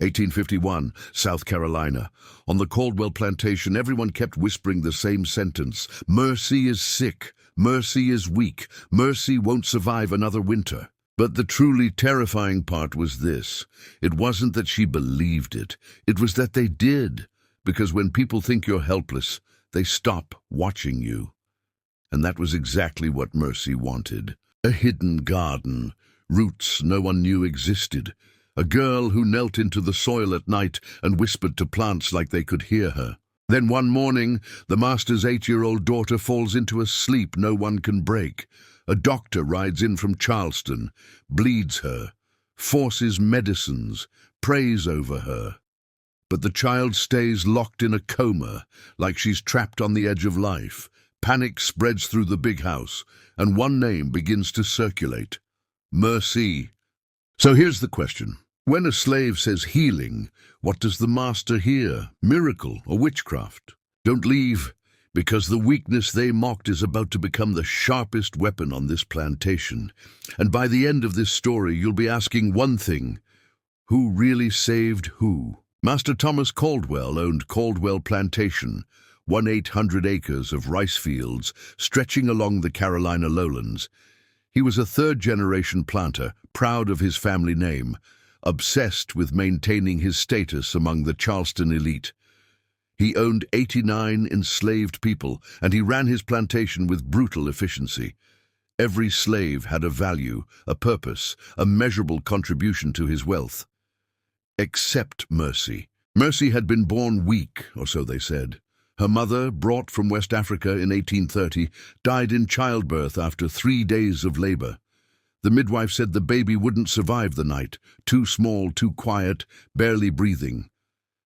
1851, South Carolina. On the Caldwell Plantation, everyone kept whispering the same sentence. Mercy is sick. Mercy is weak. Mercy won't survive another winter. But the truly terrifying part was this. It wasn't that she believed it. It was that they did. Because when people think you're helpless, they stop watching you. And that was exactly what Mercy wanted. A hidden garden. Roots no one knew existed. A girl who knelt into the soil at night and whispered to plants like they could hear her. Then one morning, the master's 8-year-old daughter falls into a sleep no one can break. A doctor rides in from Charleston, bleeds her, forces medicines, prays over her. But the child stays locked in a coma, like she's trapped on the edge of life. Panic spreads through the big house, and one name begins to circulate. Mercy. So here's the question. When a slave says healing, what does the master hear? Miracle or witchcraft? Don't leave, because the weakness they mocked is about to become the sharpest weapon on this plantation. And by the end of this story, you'll be asking one thing. Who really saved who? Master Thomas Caldwell owned Caldwell Plantation, 1,800 acres of rice fields stretching along the Carolina lowlands. He was a third-generation planter, proud of his family name, obsessed with maintaining his status among the Charleston elite. He owned 89 enslaved people, and he ran his plantation with brutal efficiency. Every slave had a value, a purpose, a measurable contribution to his wealth. Except Mercy. Mercy had been born weak, or so they said. Her mother, brought from West Africa in 1830, died in childbirth after 3 days of labor. The midwife said the baby wouldn't survive the night, too small, too quiet, barely breathing.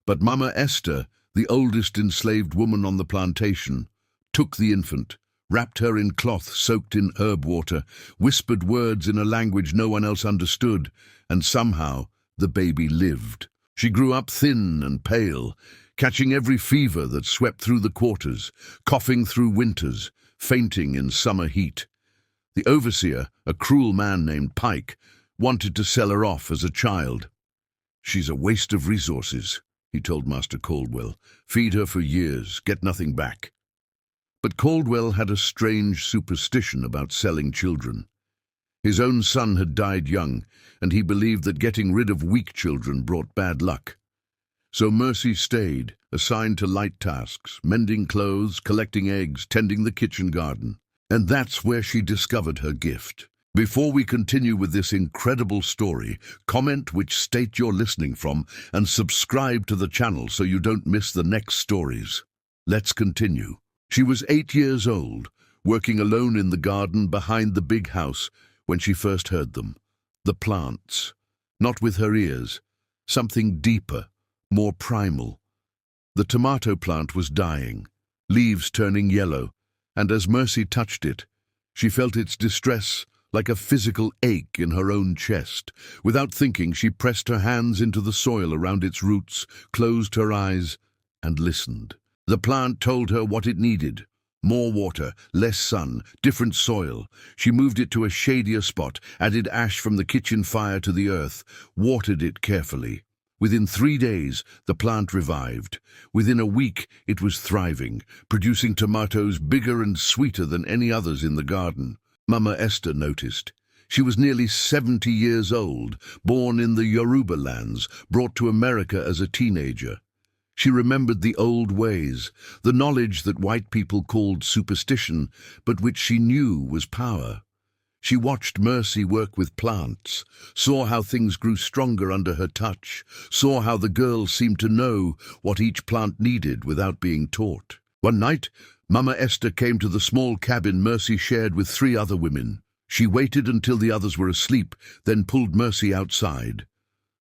But Mama Esther, the oldest enslaved woman on the plantation, took the infant, wrapped her in cloth soaked in herb water, whispered words in a language no one else understood, and somehow the baby lived. She grew up thin and pale, catching every fever that swept through the quarters, coughing through winters, fainting in summer heat. The overseer, a cruel man named Pike, wanted to sell her off as a child. "She's a waste of resources," he told Master Caldwell. "Feed her for years, get nothing back." But Caldwell had a strange superstition about selling children. His own son had died young, and he believed that getting rid of weak children brought bad luck. So Mercy stayed, assigned to light tasks, mending clothes, collecting eggs, tending the kitchen garden. And that's where she discovered her gift. Before we continue with this incredible story, comment which state you're listening from and subscribe to the channel so you don't miss the next stories. Let's continue. She was 8 years old, working alone in the garden behind the big house when she first heard them. The plants. Not with her ears. Something deeper, more primal. The tomato plant was dying, leaves turning yellow, and as Mercy touched it, she felt its distress like a physical ache in her own chest. Without thinking, she pressed her hands into the soil around its roots, closed her eyes, and listened. The plant told her what it needed. More water, less sun, different soil. She moved it to a shadier spot, added ash from the kitchen fire to the earth, watered it carefully. Within 3 days, the plant revived. Within a week, it was thriving, producing tomatoes bigger and sweeter than any others in the garden. Mama Esther noticed. She was nearly 70 years old, born in the Yoruba lands, brought to America as a teenager. She remembered the old ways, the knowledge that white people called superstition, but which she knew was power. She watched Mercy work with plants, saw how things grew stronger under her touch, saw how the girl seemed to know what each plant needed without being taught. One night, Mama Esther came to the small cabin Mercy shared with 3 other women. She waited until the others were asleep, then pulled Mercy outside.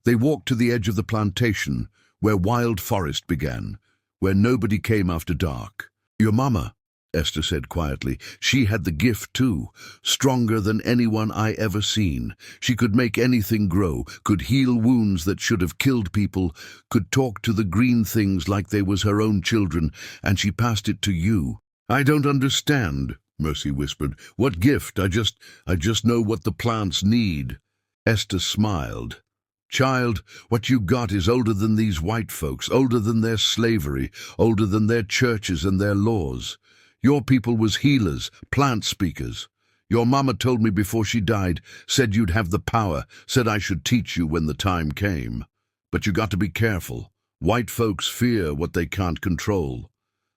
They walked to the edge of the plantation, where wild forest began, where nobody came after dark. "Your mama," Esther said quietly. "She had the gift too, stronger than anyone I ever seen. She could make anything grow, could heal wounds that should have killed people, could talk to the green things like they was her own children, and she passed it to you." "I don't understand," Mercy whispered. "What gift? I just know what the plants need." Esther smiled. Child, what you got is older than these white folks, older than their slavery, older than their churches and their laws. Your people was healers, plant speakers. Your mama told me before she died, said you'd have the power, said I should teach you when the time came. But you got to be careful. White folks fear what they can't control.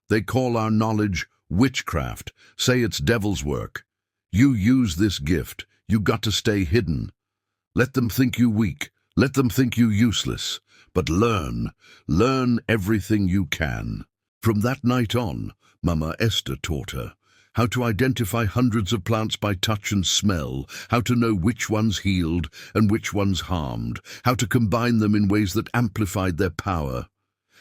They call our knowledge witchcraft, say it's devil's work. You use this gift, you got to stay hidden. Let them think you weak, let them think you useless, but learn everything you can. From that night on, Mama Esther taught her how to identify hundreds of plants by touch and smell, how to know which ones healed and which ones harmed, how to combine them in ways that amplified their power,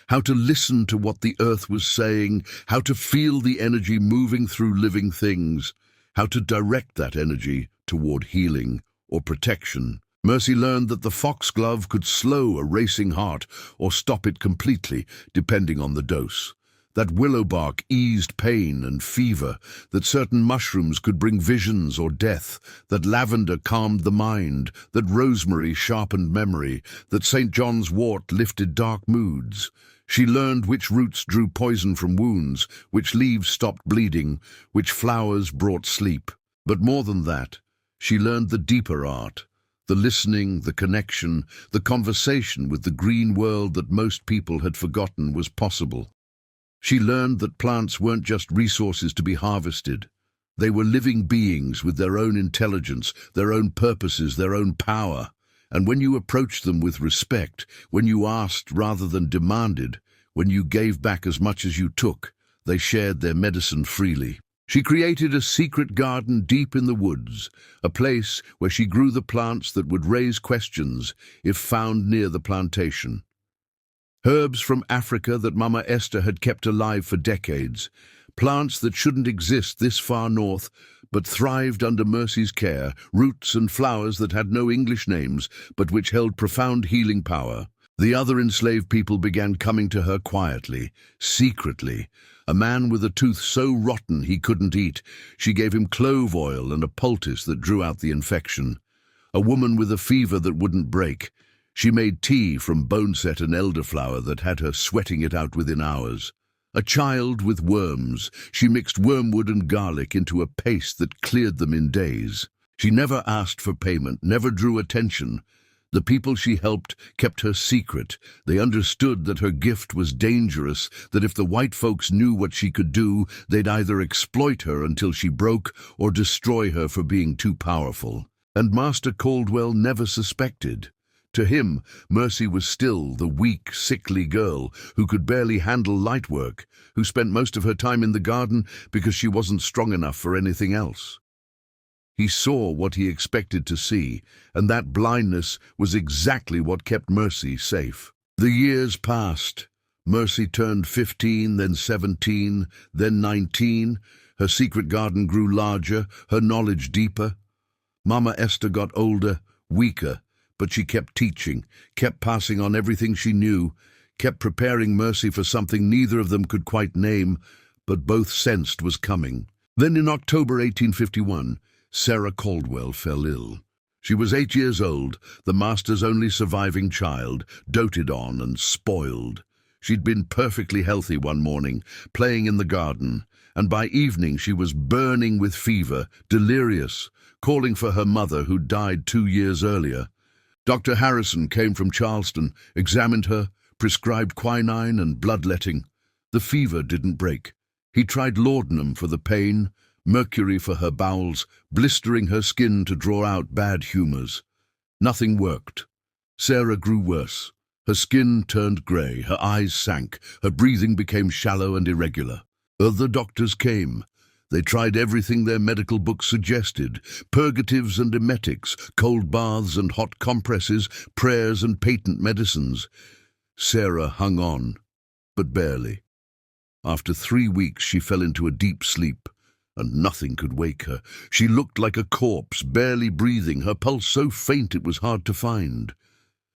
how to listen to what the earth was saying, how to feel the energy moving through living things, how to direct that energy toward healing or protection. Mercy learned that the foxglove could slow a racing heart or stop it completely, depending on the dose. That willow bark eased pain and fever, that certain mushrooms could bring visions or death, that lavender calmed the mind, that rosemary sharpened memory, that St. John's wort lifted dark moods. She learned which roots drew poison from wounds, which leaves stopped bleeding, which flowers brought sleep. But more than that, she learned the deeper art, the listening, the connection, the conversation with the green world that most people had forgotten was possible. She learned that plants weren't just resources to be harvested. They were living beings with their own intelligence, their own purposes, their own power. And when you approached them with respect, when you asked rather than demanded, when you gave back as much as you took, they shared their medicine freely. She created a secret garden deep in the woods, a place where she grew the plants that would raise questions if found near the plantation. Herbs from Africa that Mama Esther had kept alive for decades, plants that shouldn't exist this far north, but thrived under Mercy's care, roots and flowers that had no English names, but which held profound healing power. The other enslaved people began coming to her quietly, secretly. A man with a tooth so rotten he couldn't eat, she gave him clove oil and a poultice that drew out the infection. A woman with a fever that wouldn't break, she made tea from boneset and elderflower that had her sweating it out within hours. A child with worms, she mixed wormwood and garlic into a paste that cleared them in days. She never asked for payment, never drew attention. The people she helped kept her secret. They understood that her gift was dangerous, that if the white folks knew what she could do, they'd either exploit her until she broke or destroy her for being too powerful. And Master Caldwell never suspected. To him, Mercy was still the weak, sickly girl who could barely handle light work, who spent most of her time in the garden because she wasn't strong enough for anything else. He saw what he expected to see, and that blindness was exactly what kept Mercy safe. The years passed. Mercy turned 15, then 17, then 19. Her secret garden grew larger, her knowledge deeper. Mama Esther got older, weaker, but she kept teaching, kept passing on everything she knew, kept preparing Mercy for something neither of them could quite name, but both sensed was coming. Then in October 1851, Sarah Caldwell fell ill. She was 8 years old, the master's only surviving child, doted on and spoiled. She'd been perfectly healthy one morning, playing in the garden, and by evening she was burning with fever, delirious, calling for her mother who'd died 2 years earlier. Dr. Harrison came from Charleston, examined her, prescribed quinine and bloodletting. The fever didn't break. He tried laudanum for the pain, mercury for her bowels, blistering her skin to draw out bad humors. Nothing worked. Sarah grew worse. Her skin turned grey, her eyes sank, her breathing became shallow and irregular. Other doctors came. They tried everything their medical books suggested, purgatives and emetics, cold baths and hot compresses, prayers and patent medicines. Sarah hung on, but barely. After 3 weeks she fell into a deep sleep, and nothing could wake her. She looked like a corpse, barely breathing, her pulse so faint it was hard to find.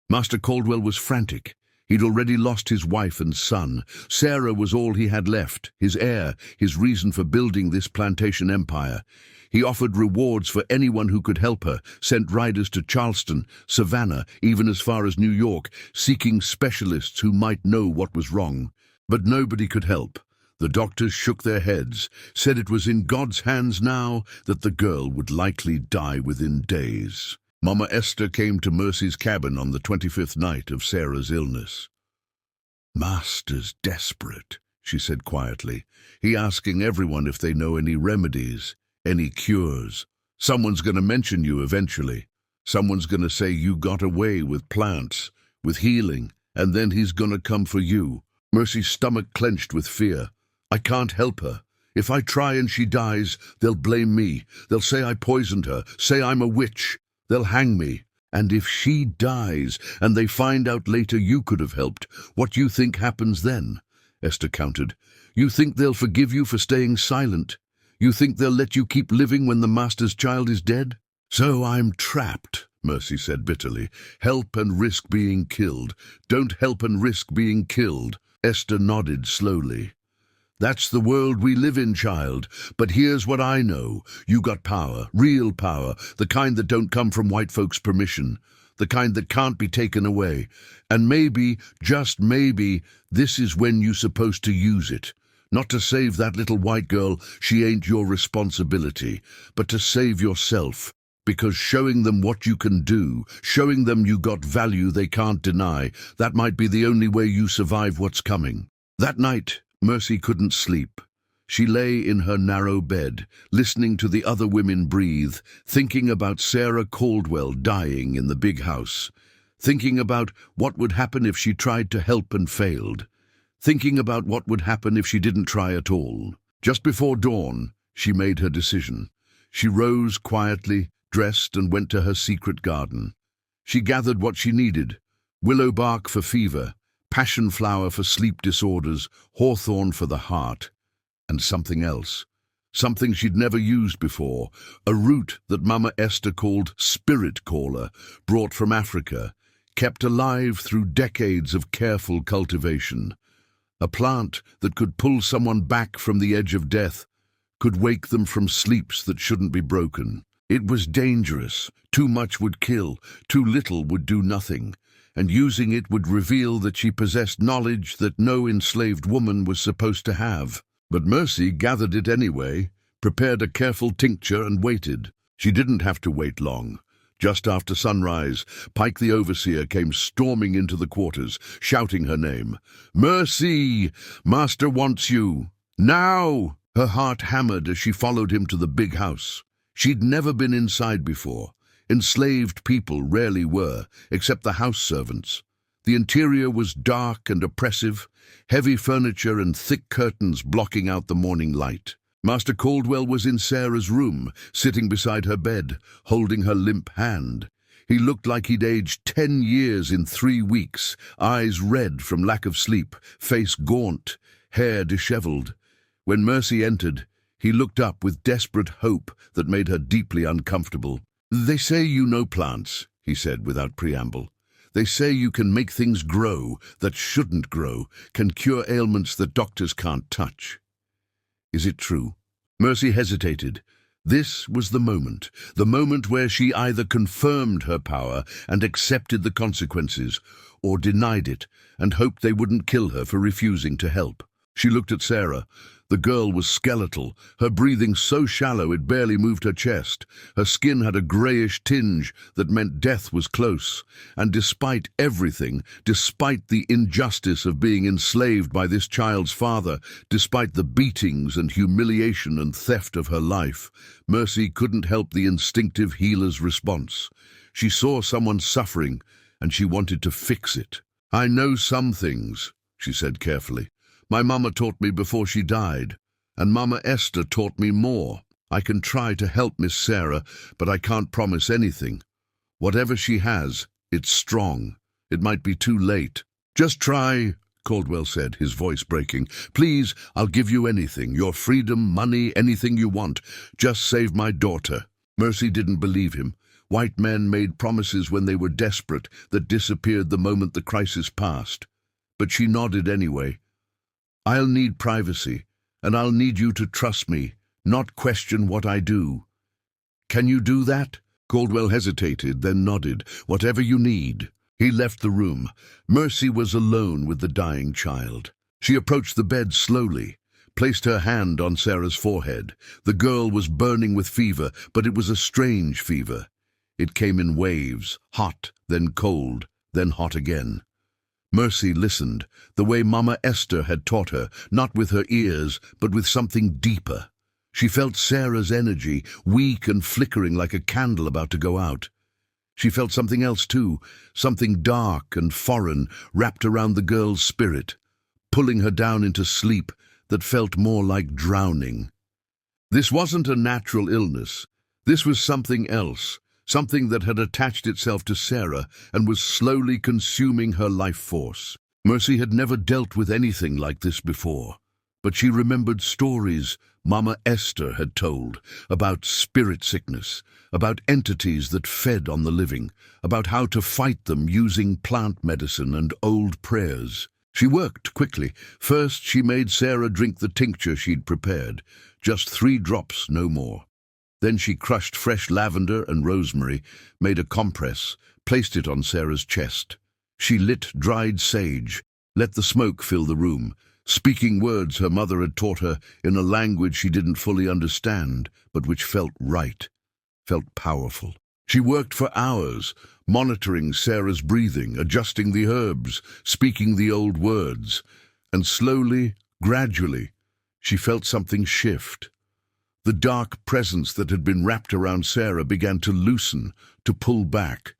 Master Caldwell was frantic. He'd already lost his wife and son. Sarah was all he had left, his heir, his reason for building this plantation empire. He offered rewards for anyone who could help her, sent riders to Charleston, Savannah, even as far as New York, seeking specialists who might know what was wrong. But nobody could help. The doctors shook their heads, said it was in God's hands now, that the girl would likely die within days. Mama Esther came to Mercy's cabin on the 25th night of Sarah's illness. "Master's desperate," she said quietly. "He asking everyone if they know any remedies, any cures. Someone's going to mention you eventually. Someone's going to say you got away with plants, with healing, and then he's going to come for you." Mercy's stomach clenched with fear. "I can't help her. If I try and she dies, they'll blame me. They'll say I poisoned her, say I'm a witch. They'll hang me. And if she dies, and they find out later you could have helped, what do you think happens then?" Esther countered. "You think they'll forgive you for staying silent? You think they'll let you keep living when the master's child is dead?" "So I'm trapped," Mercy said bitterly. "Help and risk being killed. Don't help and risk being killed." Esther nodded slowly. "That's the world we live in, child. But here's what I know. You got power, real power, the kind that don't come from white folks' permission, the kind that can't be taken away. And maybe, just maybe, this is when you're supposed to use it. Not to save that little white girl, she ain't your responsibility, but to save yourself. Because showing them what you can do, showing them you got value they can't deny, that might be the only way you survive what's coming." That night, Mercy couldn't sleep. She lay in her narrow bed, listening to the other women breathe, thinking about Sarah Caldwell dying in the big house, thinking about what would happen if she tried to help and failed, thinking about what would happen if she didn't try at all. Just before dawn, she made her decision. She rose quietly, dressed, and went to her secret garden. She gathered what she needed: willow bark for fever, passion flower for sleep disorders, hawthorn for the heart, and something else. Something she'd never used before, a root that Mama Esther called spirit caller, brought from Africa, kept alive through decades of careful cultivation. A plant that could pull someone back from the edge of death, could wake them from sleeps that shouldn't be broken. It was dangerous. Too much would kill, too little would do nothing. And using it would reveal that she possessed knowledge that no enslaved woman was supposed to have. But Mercy gathered it anyway, prepared a careful tincture and waited. She didn't have to wait long. Just after sunrise, Pike the overseer came storming into the quarters, shouting her name. "Mercy! Master wants you! Now!" Her heart hammered as she followed him to the big house. She'd never been inside before. Enslaved people rarely were, except the house servants. The interior was dark and oppressive, heavy furniture and thick curtains blocking out the morning light. Master Caldwell was in Sarah's room, sitting beside her bed, holding her limp hand. He looked like he'd aged 10 years in 3 weeks, eyes red from lack of sleep, face gaunt, hair disheveled. When Mercy entered, he looked up with desperate hope that made her deeply uncomfortable. "They say you know plants," he said without preamble. "They say you can make things grow that shouldn't grow, can cure ailments that doctors can't touch. Is it true?" Mercy hesitated. This was the moment where she either confirmed her power and accepted the consequences, or denied it and hoped they wouldn't kill her for refusing to help. She looked at Sarah. The girl was skeletal, her breathing so shallow it barely moved her chest. Her skin had a greyish tinge that meant death was close. And despite everything, despite the injustice of being enslaved by this child's father, despite the beatings and humiliation and theft of her life, Mercy couldn't help the instinctive healer's response. She saw someone suffering, and she wanted to fix it. "I know some things," she said carefully. "My mama taught me before she died, and Mama Esther taught me more. I can try to help Miss Sarah, but I can't promise anything. Whatever she has, it's strong. It might be too late." "Just try," Caldwell said, his voice breaking. "Please, I'll give you anything, your freedom, money, anything you want. Just save my daughter." Mercy didn't believe him. White men made promises when they were desperate that disappeared the moment the crisis passed. but she nodded anyway. "I'll need privacy, and I'll need you to trust me, not question what I do. Can you do that?" Caldwell hesitated, then nodded. "Whatever you need." He left the room. Mercy was alone with the dying child. She approached the bed slowly, placed her hand on Sarah's forehead. The girl was burning with fever, but it was a strange fever. It came in waves, hot, then cold, then hot again. Mercy listened, the way Mama Esther had taught her, not with her ears, but with something deeper. She felt Sarah's energy, weak and flickering like a candle about to go out. She felt something else too, something dark and foreign wrapped around the girl's spirit, pulling her down into sleep that felt more like drowning. This wasn't a natural illness. This was something else, something that had attached itself to Sarah and was slowly consuming her life force. Mercy had never dealt with anything like this before, but she remembered stories Mama Esther had told about spirit sickness, about entities that fed on the living, about how to fight them using plant medicine and old prayers. She worked quickly. First, she made Sarah drink the tincture she'd prepared, just 3 drops, no more. Then she crushed fresh lavender and rosemary, made a compress, placed it on Sarah's chest. She lit dried sage, let the smoke fill the room, speaking words her mother had taught her in a language she didn't fully understand, but which felt right, felt powerful. She worked for hours, monitoring Sarah's breathing, adjusting the herbs, speaking the old words, and slowly, gradually, she felt something shift. The dark presence that had been wrapped around Sarah began to loosen, to pull back.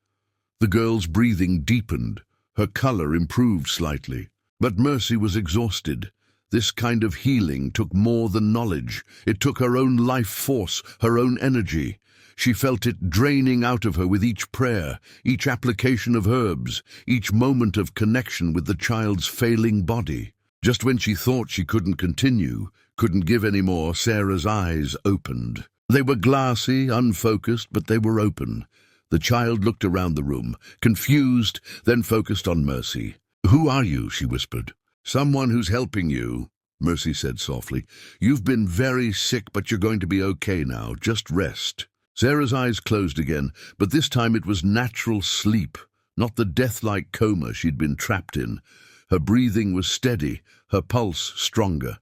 The girl's breathing deepened, her color improved slightly. But Mercy was exhausted. This kind of healing took more than knowledge. It took her own life force, her own energy. She felt it draining out of her with each prayer, each application of herbs, each moment of connection with the child's failing body. Just when she thought she couldn't continue, couldn't give any more, Sarah's eyes opened. They were glassy, unfocused, but they were open. The child looked around the room, confused, then focused on Mercy. "Who are you?" she whispered. "Someone who's helping you," Mercy said softly. "You've been very sick, but you're going to be okay now. Just rest." Sarah's eyes closed again, but this time it was natural sleep, not the death-like coma she'd been trapped in. Her breathing was steady, her pulse stronger.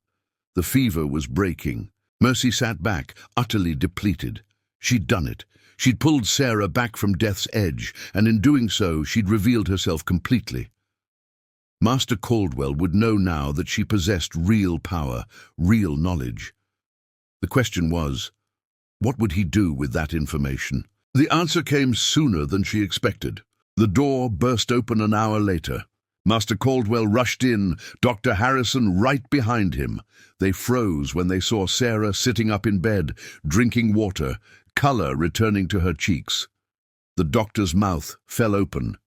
The fever was breaking. Mercy sat back, utterly depleted. She'd done it. She'd pulled Sarah back from death's edge, and in doing so, she'd revealed herself completely. Master Caldwell would know now that she possessed real power, real knowledge. The question was, what would he do with that information? The answer came sooner than she expected. The door burst open an hour later. Master Caldwell rushed in, Dr. Harrison right behind him. They froze when they saw Sarah sitting up in bed, drinking water, color returning to her cheeks. The doctor's mouth fell open.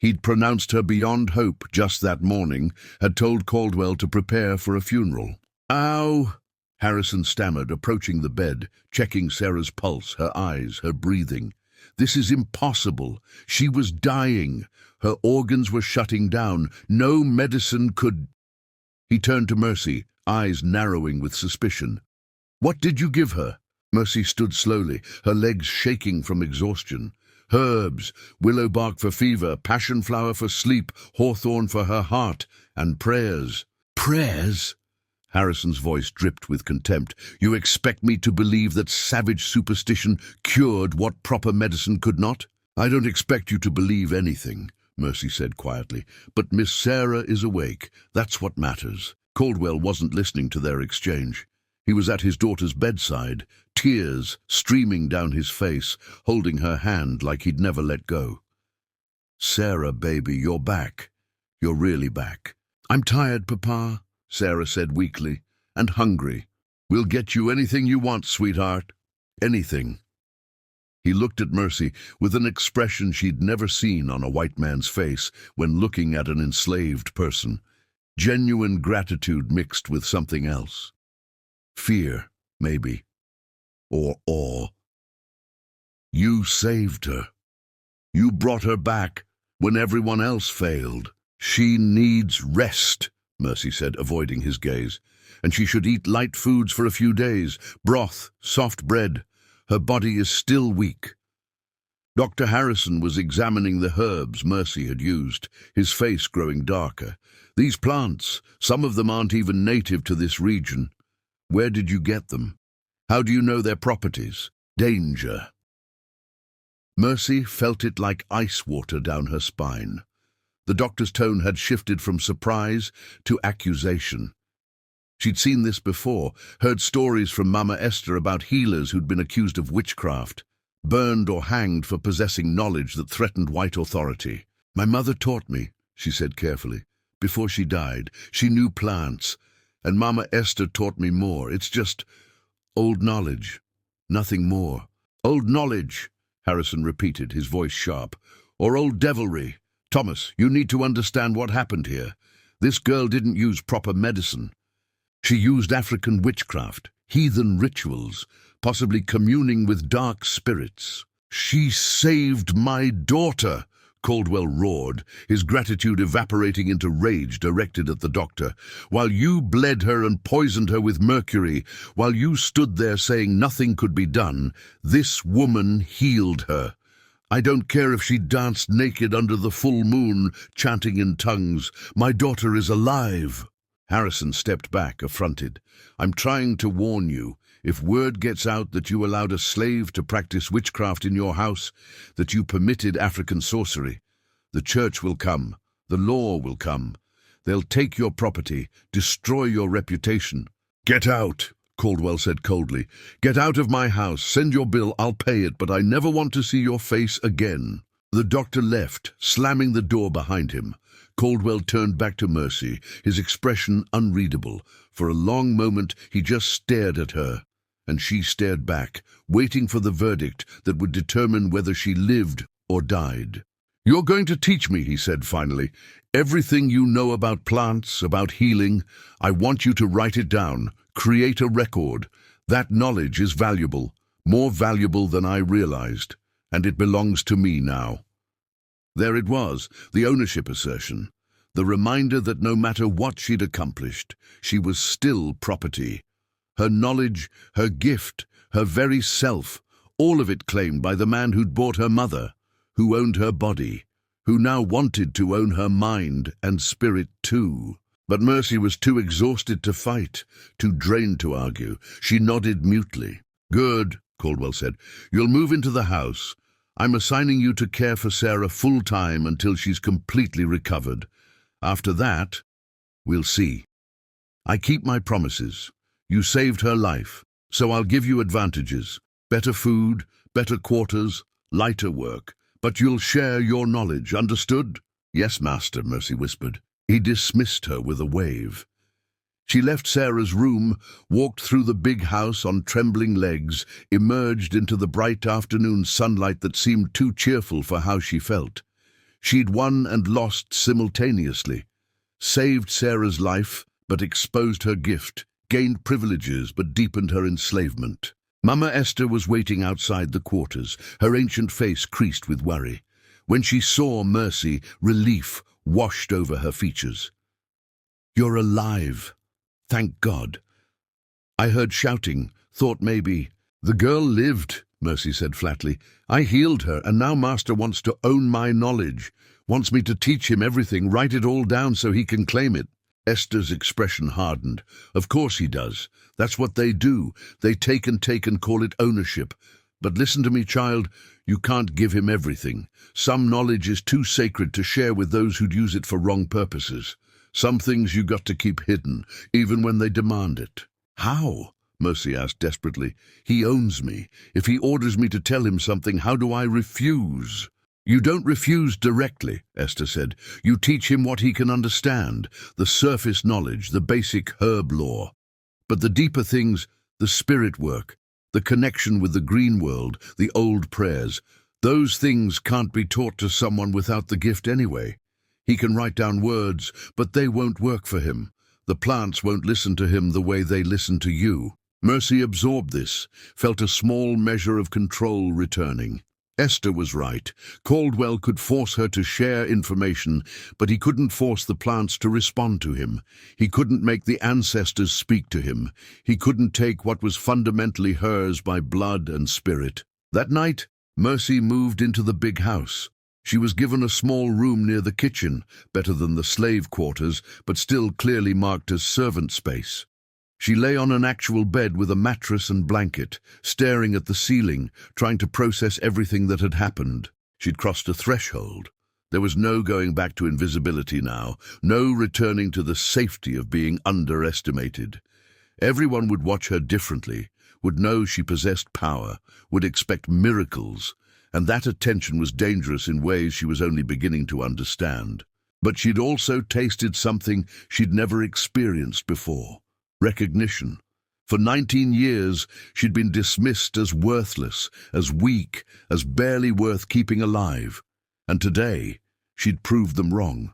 He'd pronounced her beyond hope just that morning, had told Caldwell to prepare for a funeral. "Ow!" Harrison stammered, approaching the bed, checking Sarah's pulse, her eyes, her breathing. "This is impossible. She was dying. Her organs were shutting down. No medicine could—" He turned to Mercy, eyes narrowing with suspicion. "What did you give her?" Mercy stood slowly, her legs shaking from exhaustion. "Herbs, willow bark for fever, passion flower for sleep, hawthorn for her heart, and prayers." "Prayers?" Harrison's voice dripped with contempt. "You expect me to believe that savage superstition cured what proper medicine could not?" "I don't expect you to believe anything," Mercy said quietly, "but Miss Sarah is awake. That's what matters." Caldwell wasn't listening to their exchange. He was at his daughter's bedside, tears streaming down his face, holding her hand like he'd never let go. "Sarah, baby, you're back. You're really back." "I'm tired, Papa," Sarah said weakly, "and hungry." "We'll get you anything you want, sweetheart. Anything." He looked at Mercy with an expression she'd never seen on a white man's face when looking at an enslaved person. Genuine gratitude mixed with something else. Fear, maybe. Or awe. "You saved her. You brought her back when everyone else failed." She needs rest, Mercy said, avoiding his gaze. And she should eat light foods for a few days, broth, soft bread. Her body is still weak. Dr. Harrison was examining the herbs Mercy had used, his face growing darker. These plants, some of them aren't even native to this region. Where did you get them? How do you know their properties? Danger. Mercy felt it like ice water down her spine. The doctor's tone had shifted from surprise to accusation. She'd seen this before, heard stories from Mama Esther about healers who'd been accused of witchcraft, burned or hanged for possessing knowledge that threatened white authority. My mother taught me, she said carefully. Before she died, she knew plants, and Mama Esther taught me more. It's just old knowledge, nothing more. Old knowledge, Harrison repeated, his voice sharp. Or old devilry. Thomas, you need to understand what happened here. This girl didn't use proper medicine. She used African witchcraft, heathen rituals, possibly communing with dark spirits. She saved my daughter, Caldwell roared, his gratitude evaporating into rage directed at the doctor. While you bled her and poisoned her with mercury, while you stood there saying nothing could be done, this woman healed her. I don't care if she danced naked under the full moon, chanting in tongues. My daughter is alive. Harrison stepped back, affronted. I'm trying to warn you. If word gets out that you allowed a slave to practice witchcraft in your house, that you permitted African sorcery, the church will come, the law will come. They'll take your property, destroy your reputation. Get out, Caldwell said coldly. Get out of my house, send your bill, I'll pay it, but I never want to see your face again. The doctor left, slamming the door behind him. Caldwell turned back to Mercy, his expression unreadable. For a long moment he just stared at her, and she stared back, waiting for the verdict that would determine whether she lived or died. You're going to teach me, he said finally. Everything you know about plants, about healing, I want you to write it down, create a record. That knowledge is valuable, more valuable than I realized, and it belongs to me now. There it was, the ownership assertion, the reminder that no matter what she'd accomplished, she was still property. Her knowledge, her gift, her very self, all of it claimed by the man who'd bought her mother, who owned her body, who now wanted to own her mind and spirit too. But Mercy was too exhausted to fight, too drained to argue. She nodded mutely. Good, Caldwell said. You'll move into the house. I'm assigning you to care for Sarah full-time until she's completely recovered. After that, we'll see. I keep my promises. You saved her life, so I'll give you advantages. Better food, better quarters, lighter work. But you'll share your knowledge, understood? Yes, master, Mercy whispered. He dismissed her with a wave. She left Sarah's room, walked through the big house on trembling legs, emerged into the bright afternoon sunlight that seemed too cheerful for how she felt. She'd won and lost simultaneously. Saved Sarah's life, but exposed her gift, gained privileges, but deepened her enslavement. Mama Esther was waiting outside the quarters, her ancient face creased with worry. When she saw Mercy, relief washed over her features. You're alive. Thank God. I heard shouting, thought maybe. The girl lived, Mercy said flatly. I healed her, and now Master wants to own my knowledge, wants me to teach him everything, write it all down so he can claim it. Esther's expression hardened. Of course he does. That's what they do. They take and call it ownership. But listen to me, child. You can't give him everything. Some knowledge is too sacred to share with those who'd use it for wrong purposes. Some things you got to keep hidden, even when they demand it. How? Mercy asked desperately. He owns me. If he orders me to tell him something, how do I refuse? You don't refuse directly, Esther said. You teach him what he can understand, the surface knowledge, the basic herb lore. But the deeper things, the spirit work, the connection with the green world, the old prayers, those things can't be taught to someone without the gift anyway. He can write down words, but they won't work for him. The plants won't listen to him the way they listen to you. Mercy absorbed this, felt a small measure of control returning. Esther was right. Caldwell could force her to share information, but he couldn't force the plants to respond to him. He couldn't make the ancestors speak to him. He couldn't take what was fundamentally hers by blood and spirit. That night, Mercy moved into the big house. She was given a small room near the kitchen, better than the slave quarters, but still clearly marked as servant space. She lay on an actual bed with a mattress and blanket, staring at the ceiling, trying to process everything that had happened. She'd crossed a threshold. There was no going back to invisibility now, no returning to the safety of being underestimated. Everyone would watch her differently, would know she possessed power, would expect miracles, and that attention was dangerous in ways she was only beginning to understand. But she'd also tasted something she'd never experienced before. Recognition. For 19 years, she'd been dismissed as worthless, as weak, as barely worth keeping alive. And today, she'd proved them wrong.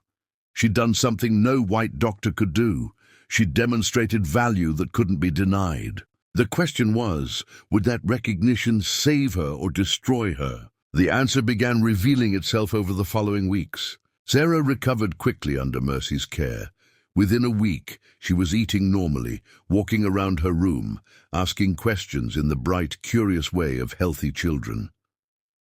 She'd done something no white doctor could do. She'd demonstrated value that couldn't be denied. The question was, would that recognition save her or destroy her? The answer began revealing itself over the following weeks. Sarah recovered quickly under Mercy's care. Within a week, she was eating normally, walking around her room, asking questions in the bright, curious way of healthy children.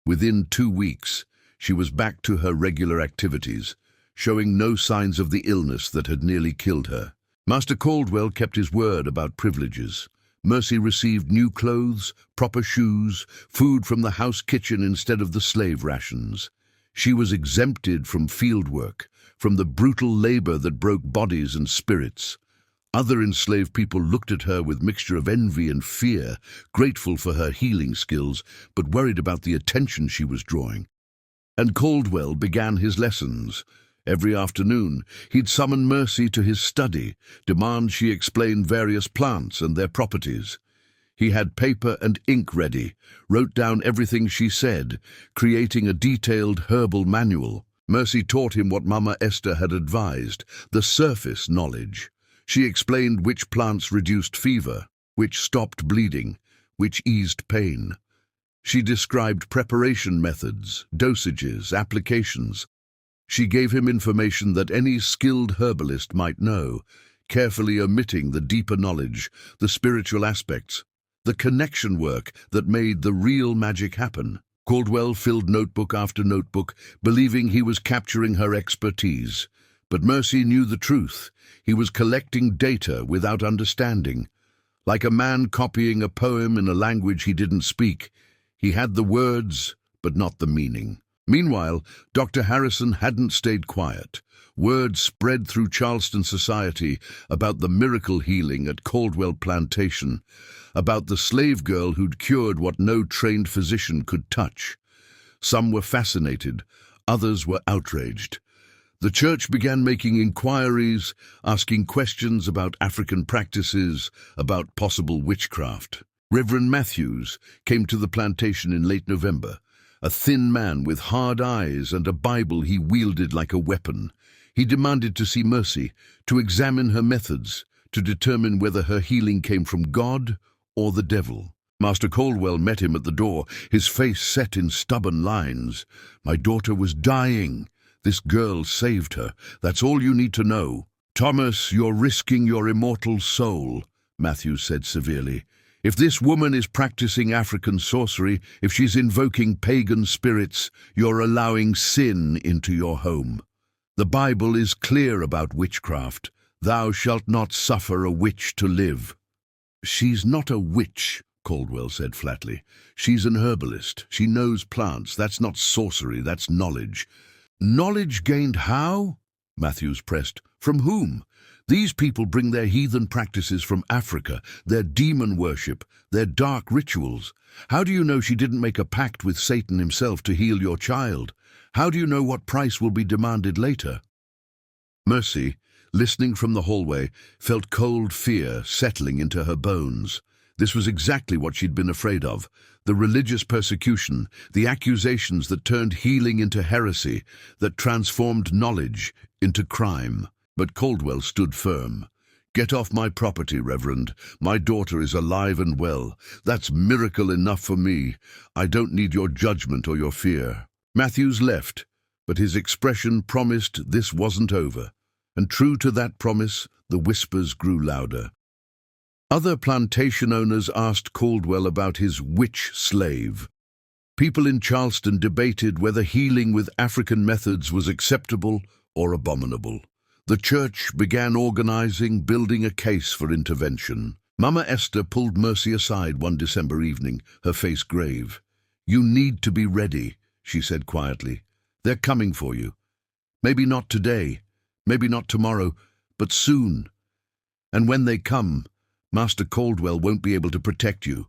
Within 2 weeks, she was back to her regular activities, showing no signs of the illness that had nearly killed her. Master Caldwell kept his word about privileges. Mercy received new clothes, proper shoes, food from the house kitchen instead of the slave rations. She was exempted from field work, from the brutal labor that broke bodies and spirits. Other enslaved people looked at her with mixture of envy and fear, grateful for her healing skills, but worried about the attention she was drawing. And Caldwell began his lessons. Every afternoon, he'd summon Mercy to his study, demand she explain various plants and their properties. He had paper and ink ready, wrote down everything she said, creating a detailed herbal manual. Mercy taught him what Mama Esther had advised, the surface knowledge. She explained which plants reduced fever, which stopped bleeding, which eased pain. She described preparation methods, dosages, applications. She gave him information that any skilled herbalist might know, carefully omitting the deeper knowledge, the spiritual aspects, the connection work that made the real magic happen. Caldwell filled notebook after notebook, believing he was capturing her expertise. But Mercy knew the truth. He was collecting data without understanding. Like a man copying a poem in a language he didn't speak, he had the words, but not the meaning. Meanwhile, Dr. Harrison hadn't stayed quiet. Word spread through Charleston society about the miracle healing at Caldwell Plantation, about the slave girl who'd cured what no trained physician could touch. Some were fascinated, others were outraged. The church began making inquiries, asking questions about African practices, about possible witchcraft. Reverend Matthews came to the plantation in late November, a thin man with hard eyes and a Bible he wielded like a weapon. He demanded to see Mercy, to examine her methods, to determine whether her healing came from God or the devil. Master Caldwell met him at the door, his face set in stubborn lines. "My daughter was dying. This girl saved her. That's all you need to know." "Thomas, you're risking your immortal soul," Matthews said severely. "If this woman is practicing African sorcery, if she's invoking pagan spirits, you're allowing sin into your home. The Bible is clear about witchcraft. Thou shalt not suffer a witch to live." "She's not a witch," Caldwell said flatly. "She's an herbalist. She knows plants. That's not sorcery, that's knowledge." "Knowledge gained how?" Matthews pressed. "From whom? These people bring their heathen practices from Africa, their demon worship, their dark rituals. How do you know she didn't make a pact with Satan himself to heal your child? How do you know what price will be demanded later?" Mercy, listening from the hallway, felt cold fear settling into her bones. This was exactly what she'd been afraid of. The religious persecution, the accusations that turned healing into heresy, that transformed knowledge into crime. But Caldwell stood firm. "Get off my property, Reverend. My daughter is alive and well. That's miracle enough for me. I don't need your judgment or your fear." Matthews left, but his expression promised this wasn't over. And true to that promise, the whispers grew louder. Other plantation owners asked Caldwell about his witch slave. People in Charleston debated whether healing with African methods was acceptable or abominable. The church began organizing, building a case for intervention. Mama Esther pulled Mercy aside one December evening, her face grave. "You need to be ready," she said quietly. "They're coming for you. Maybe not today, maybe not tomorrow, but soon. And when they come, Master Caldwell won't be able to protect you.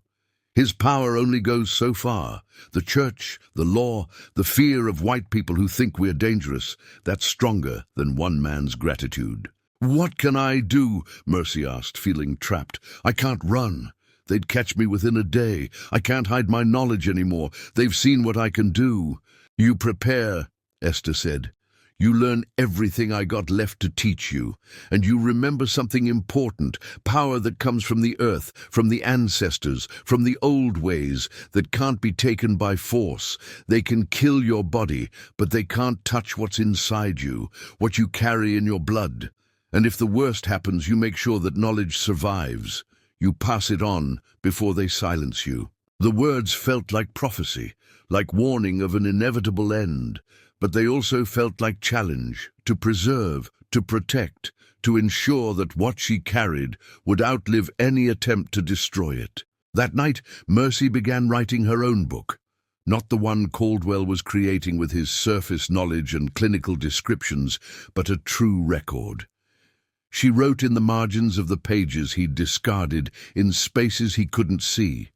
His power only goes so far. The church, the law, the fear of white people who think we're dangerous, that's stronger than one man's gratitude." "What can I do?" Mercy asked, feeling trapped. "I can't run. They'd catch me within a day. I can't hide my knowledge anymore. They've seen what I can do." "You prepare," Esther said. "You learn everything I got left to teach you, and you remember something important, power that comes from the earth, from the ancestors, from the old ways, that can't be taken by force. They can kill your body, but they can't touch what's inside you, what you carry in your blood. And if the worst happens, you make sure that knowledge survives. You pass it on before they silence you." The words felt like prophecy, like warning of an inevitable end. But they also felt like challenge, to preserve, to protect, to ensure that what she carried would outlive any attempt to destroy it. That night, Mercy began writing her own book, not the one Caldwell was creating with his surface knowledge and clinical descriptions, but a true record. She wrote in the margins of the pages he'd discarded, in spaces he couldn't see.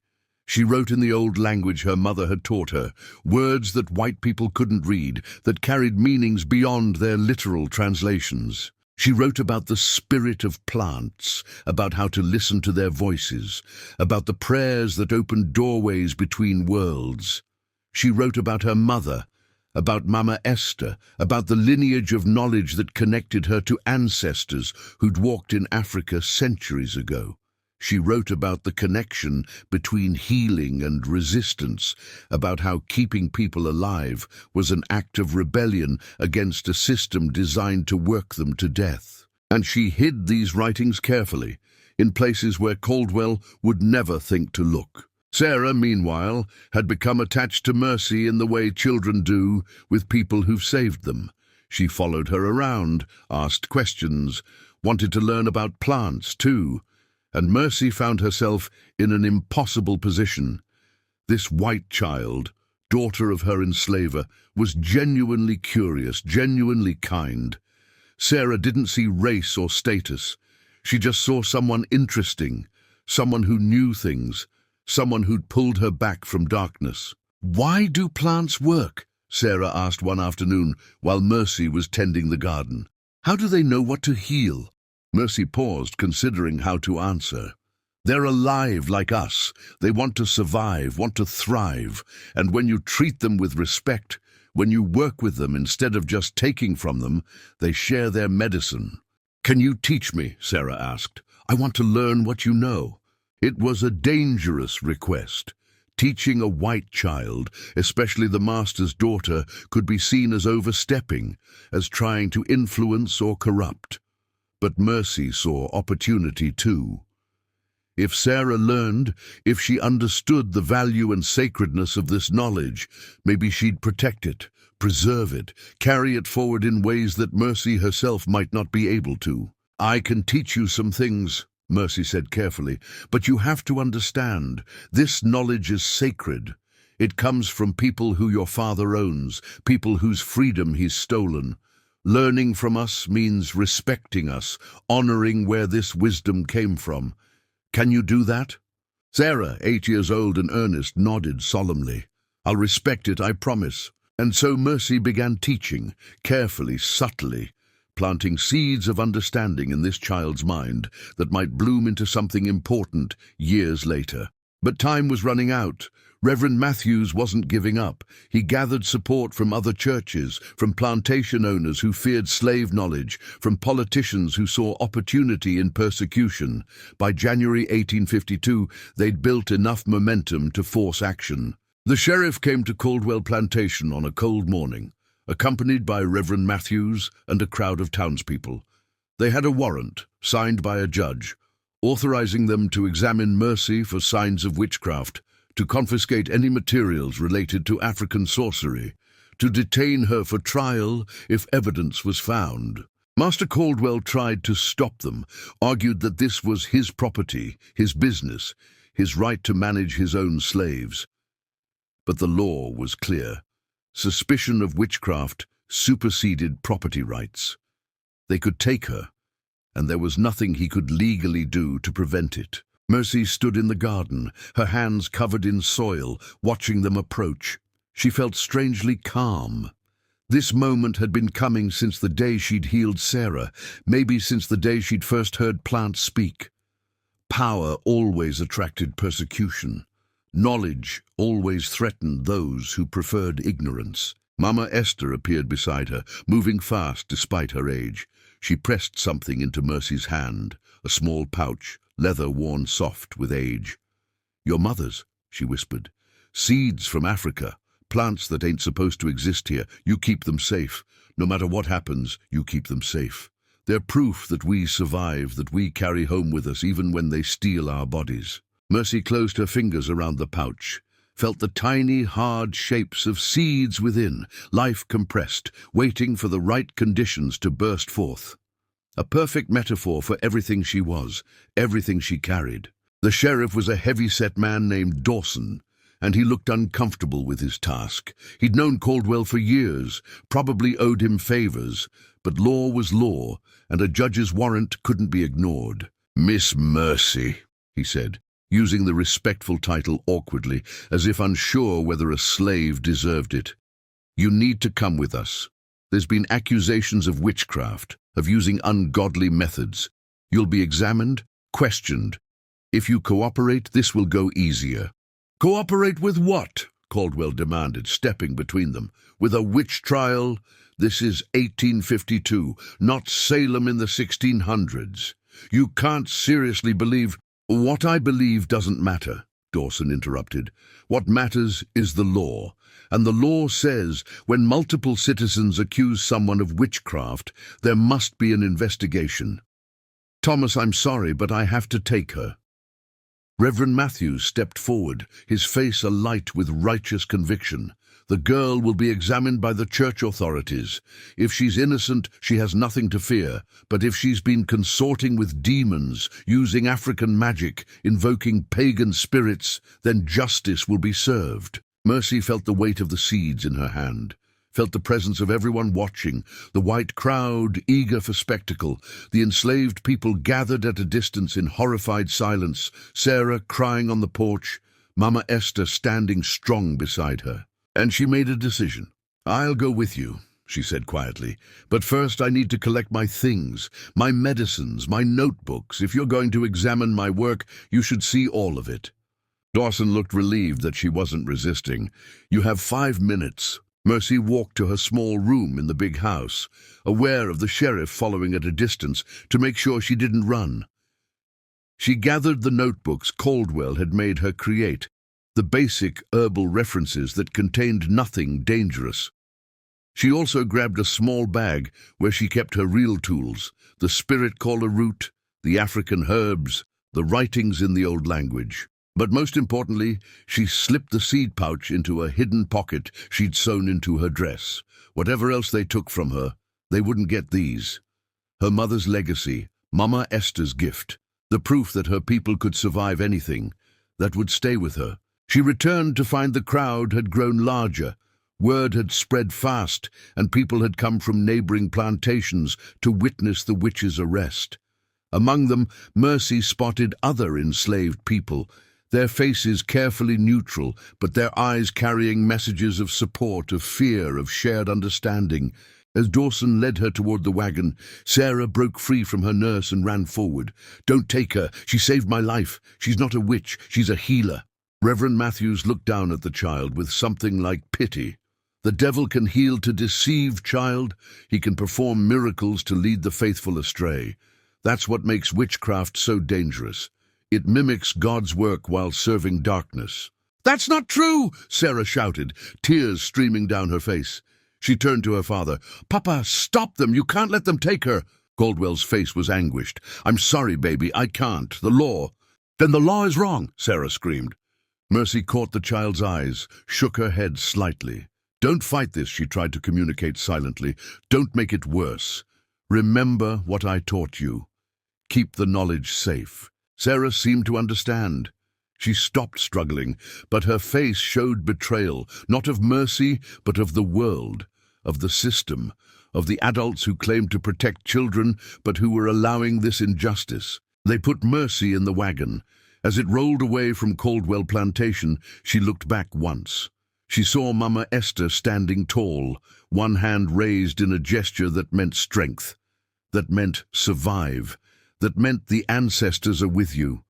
She wrote in the old language her mother had taught her, words that white people couldn't read, that carried meanings beyond their literal translations. She wrote about the spirit of plants, about how to listen to their voices, about the prayers that opened doorways between worlds. She wrote about her mother, about Mama Esther, about the lineage of knowledge that connected her to ancestors who'd walked in Africa centuries ago. She wrote about the connection between healing and resistance, about how keeping people alive was an act of rebellion against a system designed to work them to death. And she hid these writings carefully, in places where Caldwell would never think to look. Sarah, meanwhile, had become attached to Mercy in the way children do with people who've saved them. She followed her around, asked questions, wanted to learn about plants too. And Mercy found herself in an impossible position. This white child, daughter of her enslaver, was genuinely curious, genuinely kind. Sarah didn't see race or status. She just saw someone interesting, someone who knew things, someone who'd pulled her back from darkness. "Why do plants work?" Sarah asked one afternoon while Mercy was tending the garden. "How do they know what to heal?" Mercy paused, considering how to answer. "They're alive like us. They want to survive, want to thrive. And when you treat them with respect, when you work with them instead of just taking from them, they share their medicine." "Can you teach me?" Sarah asked. "I want to learn what you know." It was a dangerous request. Teaching a white child, especially the master's daughter, could be seen as overstepping, as trying to influence or corrupt. But Mercy saw opportunity too. If Sarah learned, if she understood the value and sacredness of this knowledge, maybe she'd protect it, preserve it, carry it forward in ways that Mercy herself might not be able to. "I can teach you some things," Mercy said carefully, "but you have to understand, this knowledge is sacred. It comes from people who your father owns, people whose freedom he's stolen. Learning from us means respecting us, honoring where this wisdom came from. Can you do that?" Sarah, 8 years old and earnest, nodded solemnly. "I'll respect it, I promise." And so Mercy began teaching, carefully, subtly, planting seeds of understanding in this child's mind that might bloom into something important years later. But time was running out. Reverend Matthews wasn't giving up. He gathered support from other churches, from plantation owners who feared slave knowledge, from politicians who saw opportunity in persecution. By January 1852, they'd built enough momentum to force action. The sheriff came to Caldwell Plantation on a cold morning, accompanied by Reverend Matthews and a crowd of townspeople. They had a warrant, signed by a judge, authorizing them to examine Mercy for signs of witchcraft, to confiscate any materials related to African sorcery, to detain her for trial if evidence was found. Master Caldwell tried to stop them, argued that this was his property, his business, his right to manage his own slaves. But the law was clear. Suspicion of witchcraft superseded property rights. They could take her, and there was nothing he could legally do to prevent it. Mercy stood in the garden, her hands covered in soil, watching them approach. She felt strangely calm. This moment had been coming since the day she'd healed Sarah, maybe since the day she'd first heard plants speak. Power always attracted persecution. Knowledge always threatened those who preferred ignorance. Mama Esther appeared beside her, moving fast despite her age. She pressed something into Mercy's hand, a small pouch, leather worn soft with age. "Your mother's," she whispered. "Seeds from Africa, plants that ain't supposed to exist here. You keep them safe. No matter what happens, you keep them safe. They're proof that we survive, that we carry home with us even when they steal our bodies." Mercy closed her fingers around the pouch, felt the tiny, hard shapes of seeds within, life compressed, waiting for the right conditions to burst forth. A perfect metaphor for everything she was, everything she carried. The sheriff was a heavy-set man named Dawson, and he looked uncomfortable with his task. He'd known Caldwell for years, probably owed him favors, but law was law, and a judge's warrant couldn't be ignored. "Miss Mercy," he said, using the respectful title awkwardly, as if unsure whether a slave deserved it. "You need to come with us. There's been accusations of witchcraft, of using ungodly methods. You'll be examined, questioned. If you cooperate, this will go easier." "Cooperate with what?" Caldwell demanded, stepping between them. "With a witch trial? This is 1852, not Salem in the 1600s. You can't seriously believe—" "What I believe doesn't matter," Dawson interrupted. "What matters is the law. And the law says when multiple citizens accuse someone of witchcraft, there must be an investigation. Thomas, I'm sorry, but I have to take her." Reverend Matthews stepped forward, his face alight with righteous conviction. "The girl will be examined by the church authorities. If she's innocent, she has nothing to fear. But if she's been consorting with demons, using African magic, invoking pagan spirits, then justice will be served." Mercy felt the weight of the seeds in her hand, felt the presence of everyone watching, the white crowd eager for spectacle, the enslaved people gathered at a distance in horrified silence, Sarah crying on the porch, Mama Esther standing strong beside her. And she made a decision. "I'll go with you," she said quietly, "but first I need to collect my things, my medicines, my notebooks. If you're going to examine my work, you should see all of it." Dawson looked relieved that she wasn't resisting. "You have 5 minutes." Mercy walked to her small room in the big house, aware of the sheriff following at a distance to make sure she didn't run. She gathered the notebooks Caldwell had made her create, the basic herbal references that contained nothing dangerous. She also grabbed a small bag where she kept her real tools, the spirit caller root, the African herbs, the writings in the old language. But most importantly, she slipped the seed pouch into a hidden pocket she'd sewn into her dress. Whatever else they took from her, they wouldn't get these. Her mother's legacy, Mama Esther's gift, the proof that her people could survive anything, that would stay with her. She returned to find the crowd had grown larger. Word had spread fast, and people had come from neighboring plantations to witness the witch's arrest. Among them, Mercy spotted other enslaved people, their faces carefully neutral, but their eyes carrying messages of support, of fear, of shared understanding. As Dawson led her toward the wagon, Sarah broke free from her nurse and ran forward. "Don't take her. She saved my life. She's not a witch. She's a healer." Reverend Matthews looked down at the child with something like pity. The devil can heal to deceive, child. He can perform miracles to lead the faithful astray. That's what makes witchcraft so dangerous. It mimics God's work while serving darkness. "That's not true!" Sarah shouted, tears streaming down her face. She turned to her father. "Papa, stop them! You can't let them take her!" Caldwell's face was anguished. "I'm sorry, baby, I can't. The law—" "Then the law is wrong!" Sarah screamed. Mercy caught the child's eyes, shook her head slightly. "Don't fight this," she tried to communicate silently. "Don't make it worse. Remember what I taught you. Keep the knowledge safe." Sarah seemed to understand. She stopped struggling, but her face showed betrayal, not of Mercy, but of the world, of the system, of the adults who claimed to protect children, but who were allowing this injustice. They put Mercy in the wagon. As it rolled away from Caldwell Plantation, she looked back once. She saw Mama Esther standing tall, one hand raised in a gesture that meant strength, that meant survive, that meant the ancestors are with you.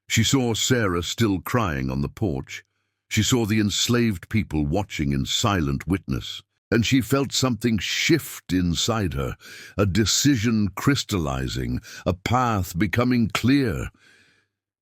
She saw Sarah still crying on the porch. She saw the enslaved people watching in silent witness. And she felt something shift inside her, a decision crystallizing, a path becoming clear.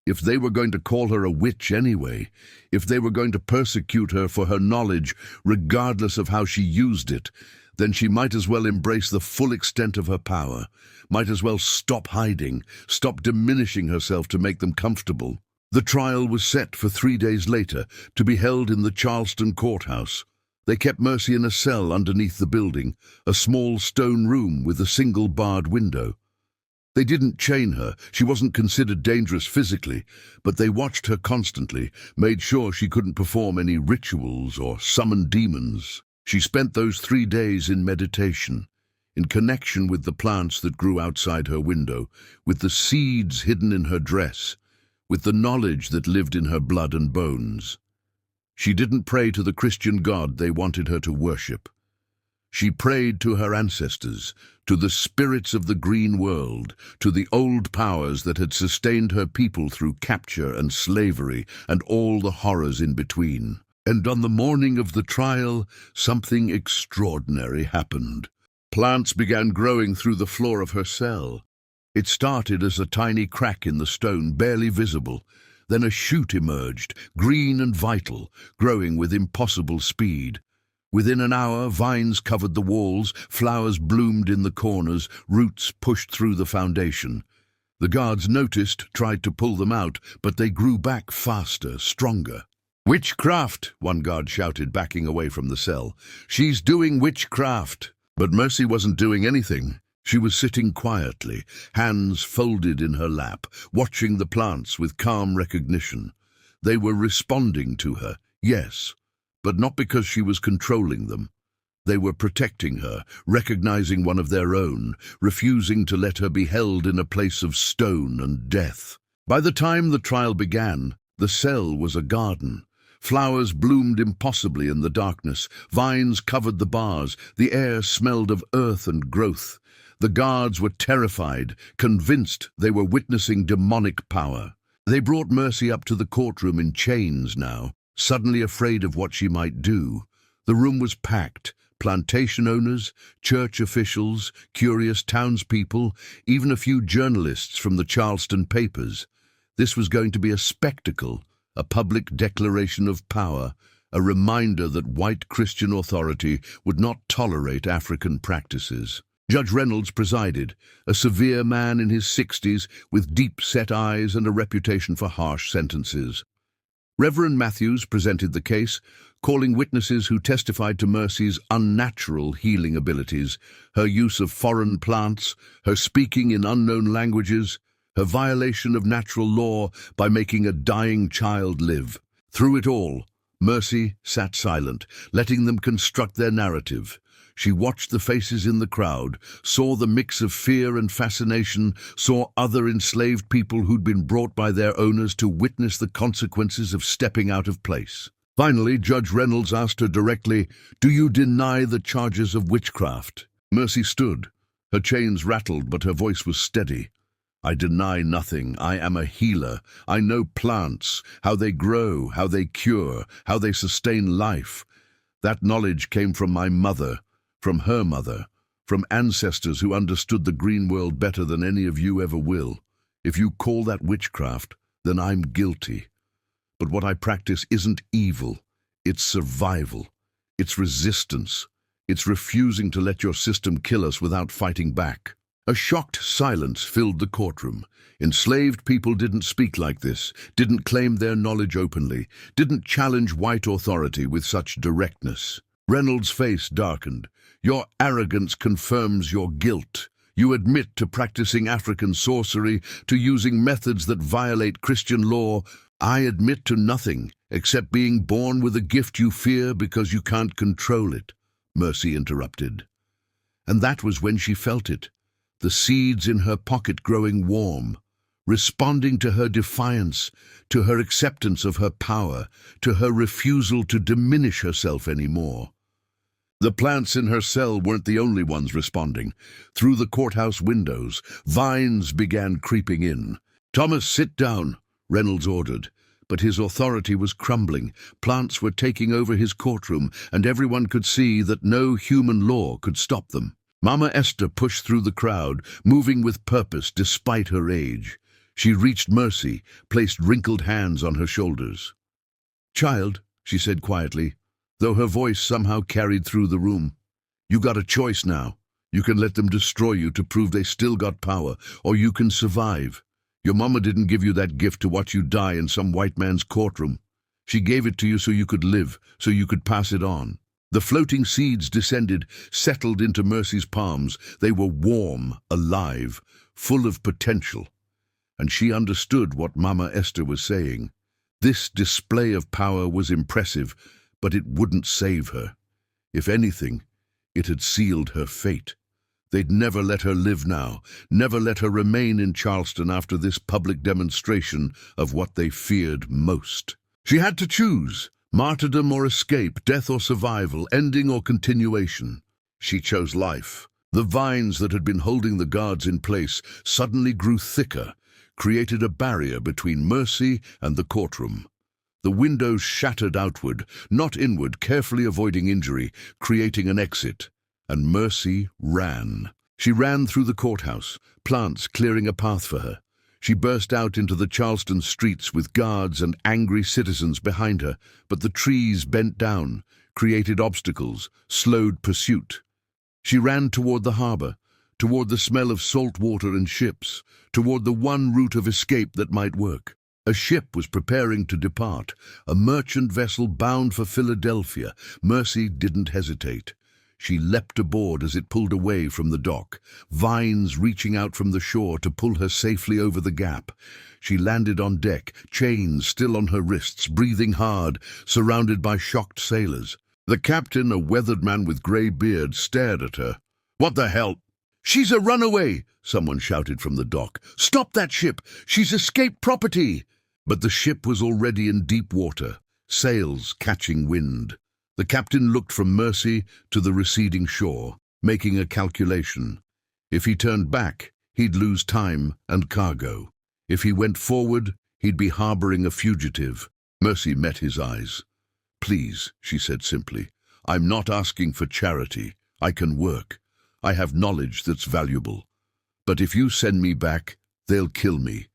If they were going to call her a witch anyway, if they were going to persecute her for her knowledge, regardless of how she used it, then she might as well embrace the full extent of her power, might as well stop hiding, stop diminishing herself to make them comfortable. The trial was set for 3 days later, to be held in the Charleston courthouse. They kept Mercy in a cell underneath the building, a small stone room with a single barred window. They didn't chain her. She wasn't considered dangerous physically, but they watched her constantly, made sure she couldn't perform any rituals or summon demons. She spent those 3 days in meditation, in connection with the plants that grew outside her window, with the seeds hidden in her dress, with the knowledge that lived in her blood and bones. She didn't pray to the Christian God they wanted her to worship. She prayed to her ancestors, to the spirits of the green world, to the old powers that had sustained her people through capture and slavery and all the horrors in between. And on the morning of the trial, something extraordinary happened. Plants began growing through the floor of her cell. It started as a tiny crack in the stone, barely visible. Then a shoot emerged, green and vital, growing with impossible speed. Within an hour, vines covered the walls, flowers bloomed in the corners, roots pushed through the foundation. The guards noticed, tried to pull them out, but they grew back faster, stronger. "Witchcraft!" one guard shouted, backing away from the cell. "She's doing witchcraft!" But Mercy wasn't doing anything. She was sitting quietly, hands folded in her lap, watching the plants with calm recognition. They were responding to her, yes, but not because she was controlling them. They were protecting her, recognizing one of their own, refusing to let her be held in a place of stone and death. By the time the trial began, the cell was a garden. Flowers bloomed impossibly in the darkness, vines covered the bars, the air smelled of earth and growth. The guards were terrified, convinced they were witnessing demonic power. They brought Mercy up to the courtroom in chains now, suddenly afraid of what she might do. The room was packed. Plantation owners, church officials, curious townspeople, even a few journalists from the Charleston papers. This was going to be a spectacle, a public declaration of power, a reminder that white Christian authority would not tolerate African practices. Judge Reynolds presided, a severe man in his 60s with deep-set eyes and a reputation for harsh sentences. Reverend Matthews presented the case, calling witnesses who testified to Mercy's unnatural healing abilities, her use of foreign plants, her speaking in unknown languages, her violation of natural law by making a dying child live. Through it all, Mercy sat silent, letting them construct their narrative. She watched the faces in the crowd, saw the mix of fear and fascination, saw other enslaved people who'd been brought by their owners to witness the consequences of stepping out of place. Finally, Judge Reynolds asked her directly, "Do you deny the charges of witchcraft?" Mercy stood. Her chains rattled, but her voice was steady. I deny nothing. I am a healer. I know plants, how they grow, how they cure, how they sustain life. That knowledge came from my mother, from her mother, from ancestors who understood the green world better than any of you ever will. If you call that witchcraft, then I'm guilty. But what I practice isn't evil. It's survival. It's resistance. It's refusing to let your system kill us without fighting back. A shocked silence filled the courtroom. Enslaved people didn't speak like this, didn't claim their knowledge openly, didn't challenge white authority with such directness. Reynolds' face darkened. Your arrogance confirms your guilt. You admit to practicing African sorcery, to using methods that violate Christian law. I admit to nothing, except being born with a gift you fear because you can't control it, Mercy interrupted. And that was when she felt it. The seeds in her pocket growing warm, responding to her defiance, to her acceptance of her power, to her refusal to diminish herself anymore. The plants in her cell weren't the only ones responding. Through the courthouse windows, vines began creeping in. "Thomas, sit down," Reynolds ordered. But his authority was crumbling. Plants were taking over his courtroom, and everyone could see that no human law could stop them. Mama Esther pushed through the crowd, moving with purpose despite her age. She reached Mercy, placed wrinkled hands on her shoulders. "Child," she said quietly, though her voice somehow carried through the room, "you got a choice now. You can let them destroy you to prove they still got power, or you can survive. Your mama didn't give you that gift to watch you die in some white man's courtroom. She gave it to you so you could live, so you could pass it on." The floating seeds descended, settled into Mercy's palms. They were warm, alive, full of potential. And she understood what Mama Esther was saying. This display of power was impressive, but it wouldn't save her. If anything, it had sealed her fate. They'd never let her live now, never let her remain in Charleston after this public demonstration of what they feared most. She had to choose. Martyrdom or escape, death or survival, ending or continuation. She chose life. The vines that had been holding the guards in place suddenly grew thicker, created a barrier between Mercy and the courtroom. The windows shattered outward, not inward, carefully avoiding injury, creating an exit. And Mercy ran. She ran through the courthouse, plants clearing a path for her. She burst out into the Charleston streets with guards and angry citizens behind her, but the trees bent down, created obstacles, slowed pursuit. She ran toward the harbor, toward the smell of salt water and ships, toward the one route of escape that might work. A ship was preparing to depart, a merchant vessel bound for Philadelphia. Mercy didn't hesitate. She leapt aboard as it pulled away from the dock, vines reaching out from the shore to pull her safely over the gap. She landed on deck, chains still on her wrists, breathing hard, surrounded by shocked sailors. The captain, a weathered man with grey beard, stared at her. "What the hell?" "She's a runaway!" someone shouted from the dock. "Stop that ship! She's escaped property!" But the ship was already in deep water, sails catching wind. The captain looked from Mercy to the receding shore, making a calculation. If he turned back, he'd lose time and cargo. If he went forward, he'd be harboring a fugitive. Mercy met his eyes. "Please," she said simply, "I'm not asking for charity. I can work. I have knowledge that's valuable. But if you send me back, they'll kill me.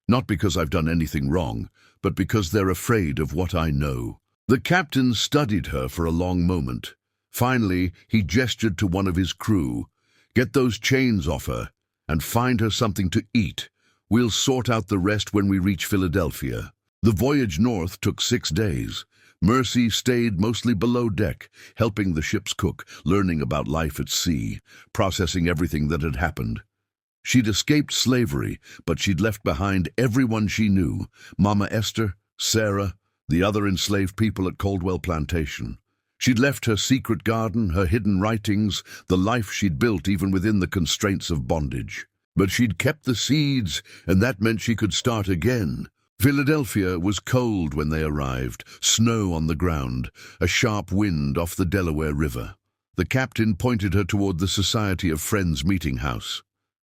Not because I've done anything wrong, but because they're afraid of what I know." The captain studied her for a long moment. Finally, he gestured to one of his crew. "Get those chains off her, and find her something to eat. We'll sort out the rest when we reach Philadelphia." The voyage north took 6 days. Mercy stayed mostly below deck, helping the ship's cook, learning about life at sea, processing everything that had happened. She'd escaped slavery, but she'd left behind everyone she knew: Mama Esther, Sarah, the other enslaved people at Caldwell Plantation. She'd left her secret garden, her hidden writings, the life she'd built even within the constraints of bondage. But she'd kept the seeds, and that meant she could start again. Philadelphia was cold when they arrived, snow on the ground, a sharp wind off the Delaware River. The captain pointed her toward the Society of Friends meeting house.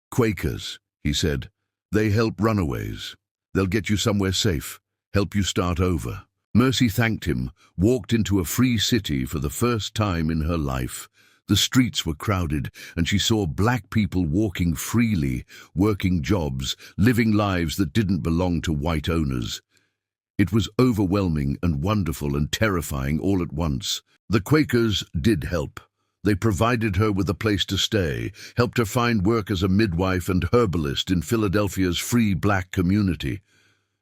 "Quakers," he said. They help runaways. They'll get you somewhere safe, help you start over. Mercy thanked him, walked into a free city for the first time in her life. The streets were crowded, and she saw black people walking freely, working jobs, living lives that didn't belong to white owners. It was overwhelming and wonderful and terrifying all at once. The Quakers did help. They provided her with a place to stay, helped her find work as a midwife and herbalist in Philadelphia's free black community.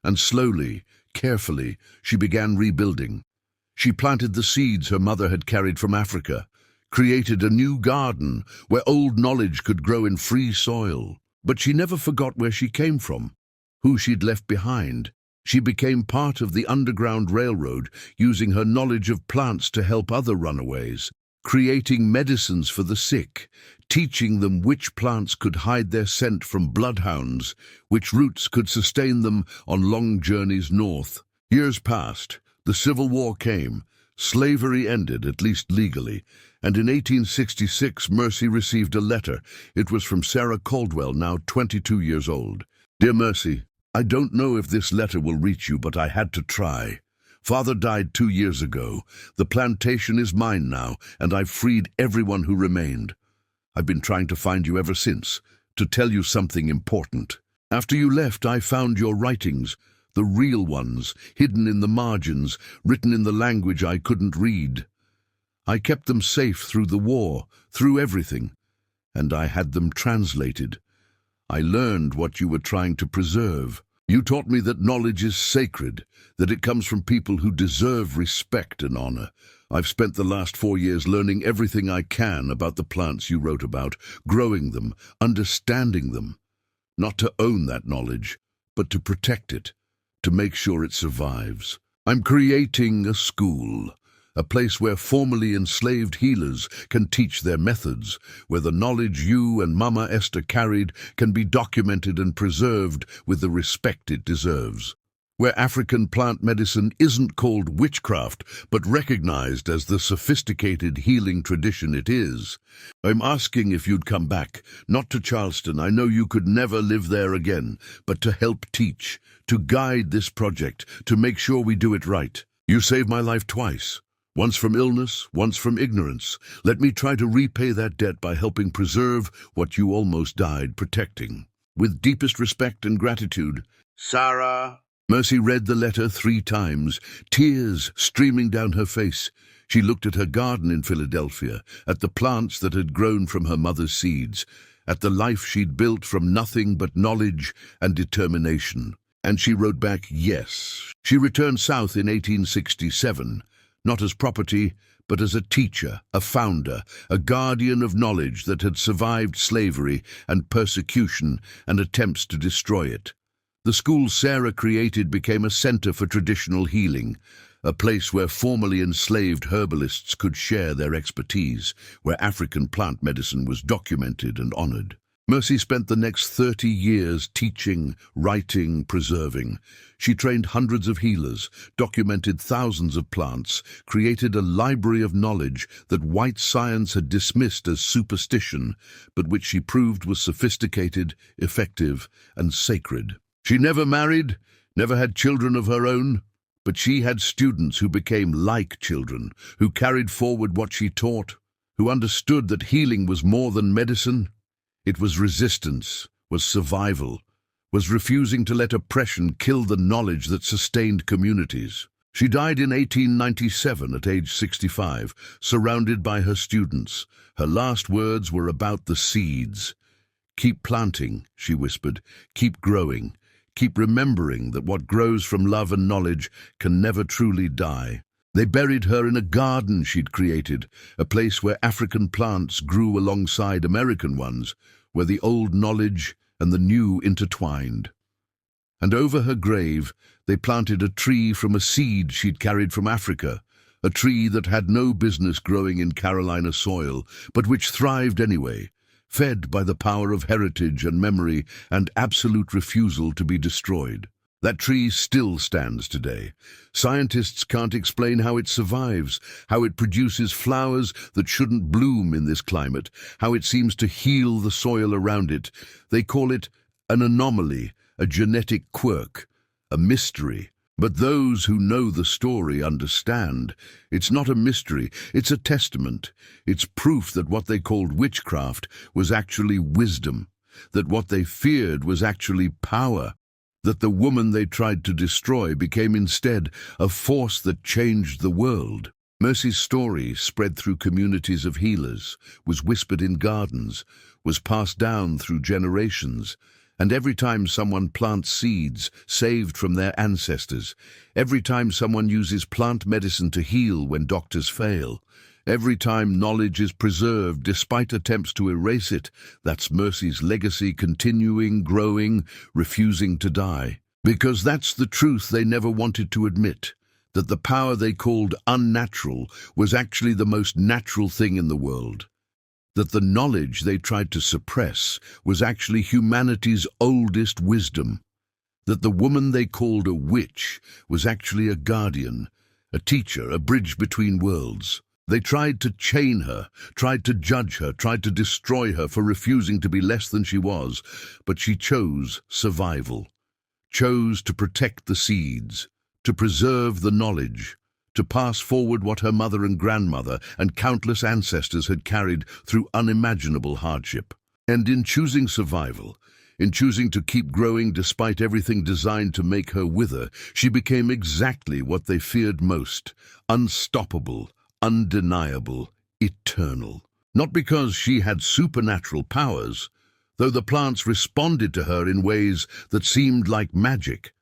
And slowly, carefully, she began rebuilding. She planted the seeds her mother had carried from Africa, created a new garden where old knowledge could grow in free soil. But she never forgot where she came from, who she'd left behind. She became part of the Underground Railroad, using her knowledge of plants to help other runaways, creating medicines for the sick, teaching them which plants could hide their scent from bloodhounds, which roots could sustain them on long journeys north. Years passed, the Civil War came, slavery ended, at least legally, and in 1866 Mercy received a letter. It was from Sarah Caldwell, now 22 years old. Dear Mercy, I don't know if this letter will reach you, but I had to try. Father died 2 years ago. The plantation is mine now, and I've freed everyone who remained. I've been trying to find you ever since, to tell you something important. After you left, I found your writings, the real ones, hidden in the margins, written in the language I couldn't read. I kept them safe through the war, through everything, and I had them translated. I learned what you were trying to preserve. You taught me that knowledge is sacred, that it comes from people who deserve respect and honor. I've spent the last 4 years learning everything I can about the plants you wrote about, growing them, understanding them. Not to own that knowledge, but to protect it, to make sure it survives. I'm creating a school, a place where formerly enslaved healers can teach their methods, where the knowledge you and Mama Esther carried can be documented and preserved with the respect it deserves, where African plant medicine isn't called witchcraft, but recognized as the sophisticated healing tradition it is. I'm asking if you'd come back, not to Charleston, I know you could never live there again, but to help teach, to guide this project, to make sure we do it right. You saved my life twice. Once from illness, once from ignorance. Let me try to repay that debt by helping preserve what you almost died protecting. With deepest respect and gratitude, Sarah. Mercy read the letter 3 times, tears streaming down her face. She looked at her garden in Philadelphia, at the plants that had grown from her mother's seeds, at the life she'd built from nothing but knowledge and determination. And she wrote back, yes. She returned south in 1867. Not as property, but as a teacher, a founder, a guardian of knowledge that had survived slavery and persecution and attempts to destroy it. The school Sarah created became a center for traditional healing, a place where formerly enslaved herbalists could share their expertise, where African plant medicine was documented and honored. Mercy spent the next 30 years teaching, writing, preserving. She trained hundreds of healers, documented thousands of plants, created a library of knowledge that white science had dismissed as superstition, but which she proved was sophisticated, effective, and sacred. She never married, never had children of her own, but she had students who became like children, who carried forward what she taught, who understood that healing was more than medicine. It was resistance, was survival, was refusing to let oppression kill the knowledge that sustained communities. She died in 1897 at age 65, surrounded by her students. Her last words were about the seeds. Keep planting, she whispered, keep growing, keep remembering that what grows from love and knowledge can never truly die. They buried her in a garden she'd created, a place where African plants grew alongside American ones, where the old knowledge and the new intertwined. And over her grave, they planted a tree from a seed she'd carried from Africa, a tree that had no business growing in Carolina soil, but which thrived anyway, fed by the power of heritage and memory and absolute refusal to be destroyed. That tree still stands today. Scientists can't explain how it survives, how it produces flowers that shouldn't bloom in this climate, how it seems to heal the soil around it. They call it an anomaly, a genetic quirk, a mystery. But those who know the story understand. It's not a mystery, it's a testament. It's proof that what they called witchcraft was actually wisdom, that what they feared was actually power, that the woman they tried to destroy became instead a force that changed the world. Mercy's story spread through communities of healers, was whispered in gardens, was passed down through generations. And every time someone plants seeds saved from their ancestors, every time someone uses plant medicine to heal when doctors fail, every time knowledge is preserved despite attempts to erase it, that's Mercy's legacy continuing, growing, refusing to die. Because that's the truth they never wanted to admit, that the power they called unnatural was actually the most natural thing in the world. That the knowledge they tried to suppress was actually humanity's oldest wisdom. That the woman they called a witch was actually a guardian, a teacher, a bridge between worlds. They tried to chain her, tried to judge her, tried to destroy her for refusing to be less than she was, but she chose survival, chose to protect the seeds, to preserve the knowledge, to pass forward what her mother and grandmother and countless ancestors had carried through unimaginable hardship. And in choosing survival, in choosing to keep growing despite everything designed to make her wither, she became exactly what they feared most: unstoppable, undeniable, eternal. Not because she had supernatural powers, though the plants responded to her in ways that seemed like magic,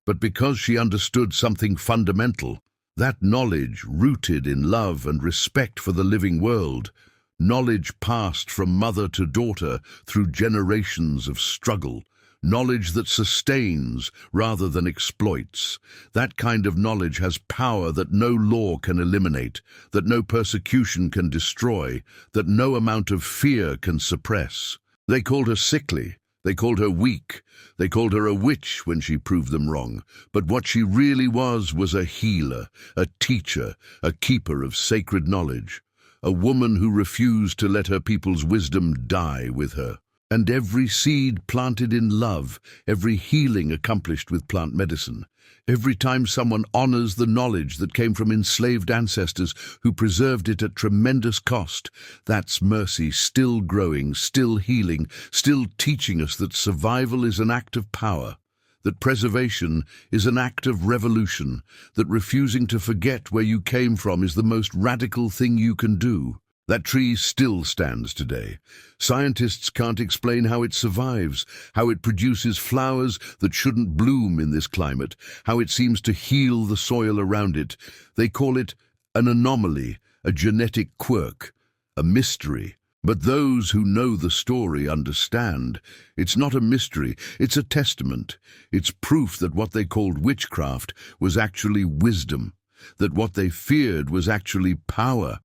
but because she understood something fundamental. That knowledge rooted in love and respect for the living world, knowledge passed from mother to daughter through generations of struggle, knowledge that sustains rather than exploits. That kind of knowledge has power that no law can eliminate, that no persecution can destroy, that no amount of fear can suppress. They called her sickly. They called her weak. They called her a witch when she proved them wrong. But what she really was a healer, a teacher, a keeper of sacred knowledge, a woman who refused to let her people's wisdom die with her. And every seed planted in love, every healing accomplished with plant medicine, every time someone honors the knowledge that came from enslaved ancestors who preserved it at tremendous cost, that's Mercy still growing, still healing, still teaching us that survival is an act of power, that preservation is an act of revolution, that refusing to forget where you came from is the most radical thing you can do. That tree still stands today. Scientists can't explain how it survives, how it produces flowers that shouldn't bloom in this climate, how it seems to heal the soil around it. They call it an anomaly, a genetic quirk, a mystery. But those who know the story understand. It's not a mystery, it's a testament. It's proof that what they called witchcraft was actually wisdom, that what they feared was actually power,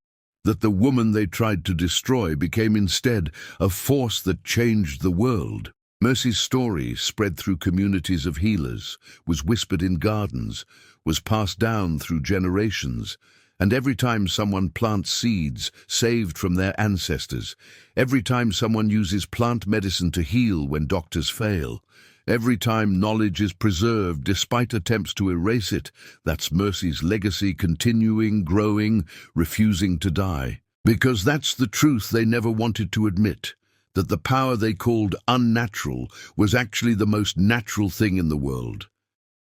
that the woman they tried to destroy became instead a force that changed the world. Mercy's story spread through communities of healers, was whispered in gardens, was passed down through generations. And every time someone plants seeds saved from their ancestors, every time someone uses plant medicine to heal when doctors fail, every time knowledge is preserved despite attempts to erase it, that's Mercy's legacy continuing, growing, refusing to die. Because that's the truth they never wanted to admit, that the power they called unnatural was actually the most natural thing in the world.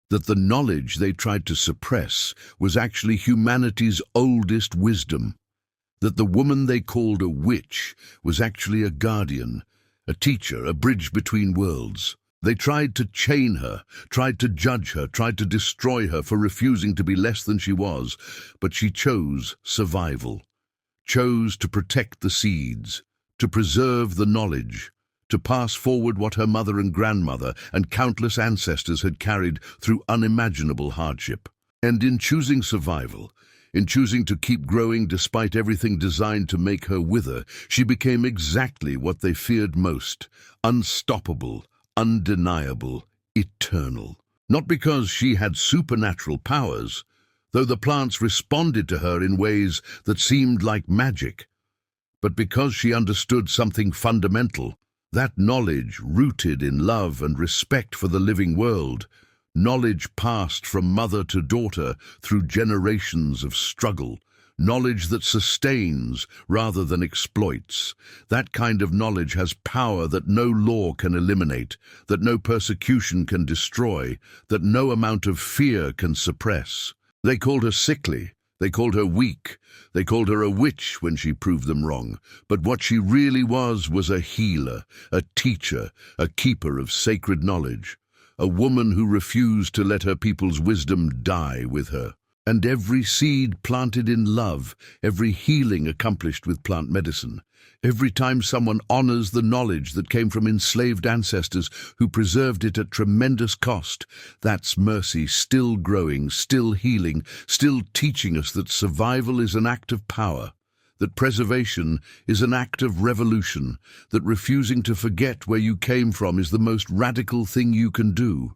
That the knowledge they tried to suppress was actually humanity's oldest wisdom. That the woman they called a witch was actually a guardian, a teacher, a bridge between worlds. They tried to chain her, tried to judge her, tried to destroy her for refusing to be less than she was, but she chose survival, chose to protect the seeds, to preserve the knowledge, to pass forward what her mother and grandmother and countless ancestors had carried through unimaginable hardship. And in choosing survival, in choosing to keep growing despite everything designed to make her wither, she became exactly what they feared most: unstoppable, undeniable, eternal. Not because she had supernatural powers, though the plants responded to her in ways that seemed like magic, but because she understood something fundamental: That knowledge rooted in love and respect for the living world, knowledge passed from mother to daughter through generations of struggle, knowledge that sustains rather than exploits. That kind of knowledge has power that no law can eliminate, that no persecution can destroy, that no amount of fear can suppress. They called her sickly. They called her weak. They called her a witch when she proved them wrong. But what she really was a healer, a teacher, a keeper of sacred knowledge, a woman who refused to let her people's wisdom die with her. And every seed planted in love, every healing accomplished with plant medicine, every time someone honors the knowledge that came from enslaved ancestors who preserved it at tremendous cost, that's mercy still growing, still healing, still teaching us that survival is an act of power, that preservation is an act of revolution, that refusing to forget where you came from is the most radical thing you can do.